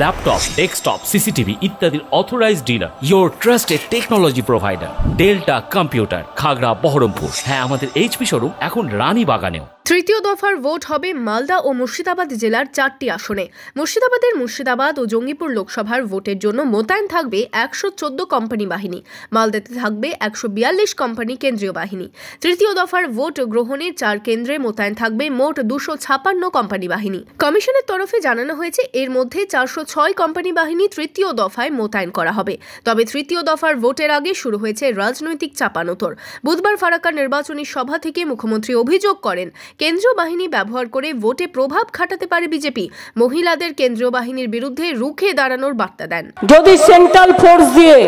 Laptop, desktop, CCTV ইত্যাদির authorised dealer, your trusted technology provider delta computer, Khagra, Baharampur. হ্যাঁ, আমাদের HP showroom এখন রানীবাগানেও। তৃতীয় দফার ভোট হবে মালদা ও মুর্শিদাবাদ জেলার 4টি আসনে। মুর্শিদাবাদ ও জঙ্গিপুর লোকসভার ভোটের জন্য মোতায়েন থাকবে 114 কোম্পানি বাহিনী। মালদাতে থাকবে 142 কোম্পানি কেন্দ্রীয় বাহিনী। তৃতীয় দফার ভোট গ্রহণের 4 কেন্দ্রে মোতায়েন থাকবে মোট 256 কোম্পানি বাহিনী। কমিশনের তরফে জানানো হয়েছে এর মধ্যে 406 কোম্পানি বাহিনী তৃতীয় দফায় মোতায়েন করা হবে। তবে তৃতীয় দফার ভোটের আগে শুরু হয়েছে রাজনৈতিক চাপানোতর। বুধবার ফারাক্কার নির্বাচনী সভা থেকে মুখ্যমন্ত্রী অভিযোগ করেন, কেন্দ্রীয় বাহিনী ব্যবহার করে ভোটে প্রভাব খাটাতে পারে বিজেপি। মহিলাদের কেন্দ্রীয় বাহিনীর বিরুদ্ধে রুখে দাঁড়ানোর বার্তা দেন। যদি সেন্ট্রাল ফোর্স দিয়ে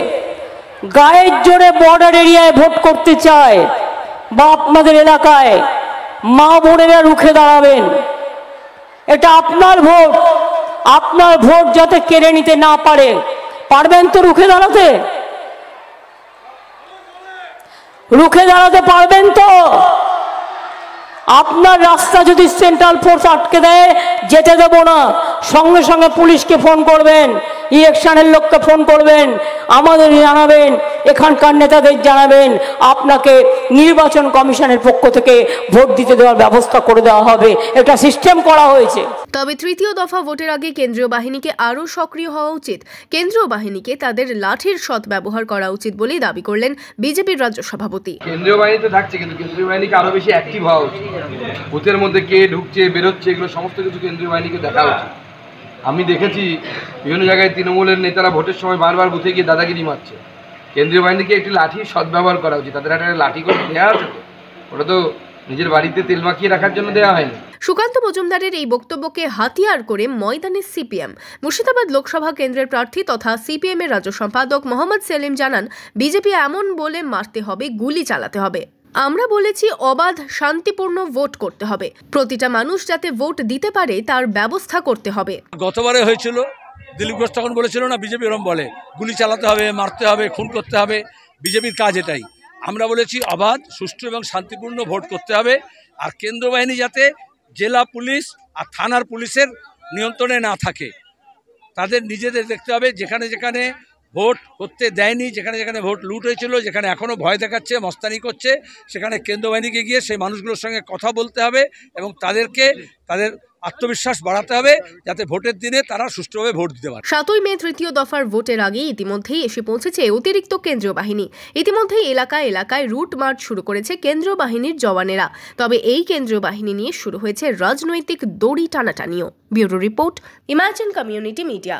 গায়ের জোরে বর্ডার এরিয়ায় ভোট করতে চায় বা আপনাদের এলাকায়, মা বোনেরা রুখে দাঁড়াবেন। এটা আপনার ভোট, আপনার ভোট যাতে কেড়ে নিতে না পারে। পারবেন তো রুখে দাঁড়াতে? রুখে দাঁড়াতে পারবেন তো? আপনার রাস্তা যদি সেন্ট্রাল ফোর্স আটকে দেয়, যেতে দেব না। সঙ্গে সঙ্গে পুলিশকে ফোন করবেন, ইলেকশনের লোককে ফোন করবেন, আমাদের জানাবেন, এখানকার নেতাদের জানাবেন, আপনাকে নির্বাচন কমিশনের পক্ষ থেকে ভোট দিতে দেওয়ার ব্যবস্থা করে দেওয়া হবে। এটা সিস্টেম করা হয়েছে। তবে তৃতীয় দফা ভোটের আগে কেন্দ্রীয় বাহিনীকে আরও সক্রিয় হওয়া উচিত। কেন্দ্রীয় বাহিনীকে তাদের লাঠির সৎ ব্যবহার করা উচিত বলেই দাবি করলেন বিজেপির রাজ্য সভাপতি। কেন্দ্রীয় বাহিনীতে থাকছে, কিন্তু কেন্দ্রীয় বাহিনীকে আরো বেশি অ্যাক্টিভ হওয়া উচিত। বুথের মধ্যে কে ঢুকছে, বেরোচ্ছে, এগুলো সমস্ত কিছু কেন্দ্রীয় বাহিনীকে দেখা উচিত। আমি দেখেছি বিভিন্ন জায়গায় তৃণমূলের নেতারা ভোটের সময় বারবার বুথে গিয়ে দাদাগিরি মারছে। কেন্দ্রীয় বাহিনীকে একটি লাঠির সদ্ব্যবহার করা উচিত। তাদের একটা লাঠি করে দেওয়া আছে, ওটা তো নিজের বাড়িতে তেল মাখিয়ে রাখার জন্য দেওয়া হয়নি। সুকান্ত মজুমদারের এই বক্তব্যকে হাতিয়ার করে ময়দানে সিপিএম। মুর্শিদাবাদ লোকসভা কেন্দ্রের প্রার্থী তথা সিপিএম এর রাজ্য সম্পাদক মোহাম্মদ সেলিম জানান, বিজেপি এমন বলে মারতে হবে, গুলি চালাতে হবে। আমরা বলেছি অবাধ শান্তিপূর্ণ ভোট করতে হবে। প্রতিটা মানুষ যাতে ভোট দিতে পারে তার ব্যবস্থা করতে হবে। গতবারে হয়েছিল, দিলীপ ঘোষ তখন বলেছিল না বিজেপি এরকম বলে, গুলি চালাতে হবে, মারতে হবে, খুন করতে হবে। বিজেপির কাজ এটাই। আমরা বলেছি অবাধ, সুষ্ঠু এবং শান্তিপূর্ণ ভোট করতে হবে। আর কেন্দ্র বাহিনী যাতে জেলা পুলিশ আর থানার পুলিশের নিয়ন্ত্রণে না থাকে, তাদের নিজেদের দেখতে হবে। যেখানে যেখানে ভোট করতে দেয়নি, যেখানে যেখানে ভোট লুট হয়েছিল, যেখানে এখনও ভয় দেখাচ্ছে, মস্তানি করছে, সেখানে কেন্দ্র বাহিনীকে গিয়ে সেই মানুষগুলোর সঙ্গে কথা বলতে হবে এবং তাদেরকে তাদের আত্মবিশ্বাস বাড়াতে হবে যাতে ভোটের দিনে তারা সুষ্ঠুভাবে ভোট দিতে পারে। 7ই মে তৃতীয় দফার ভোটের আগে ইতিমধ্যেই এসে পৌঁছেছে অতিরিক্ত কেন্দ্রীয় বাহিনী। ইতিমধ্যেই এলাকায় এলাকায় রুট মার্চ শুরু করেছে কেন্দ্রীয় বাহিনীর জওয়ানেরা। তবে এই কেন্দ্রীয় বাহিনী নিয়ে শুরু হয়েছে রাজনৈতিক দড়ি টানাটানিও। Bureau report, imagine community media.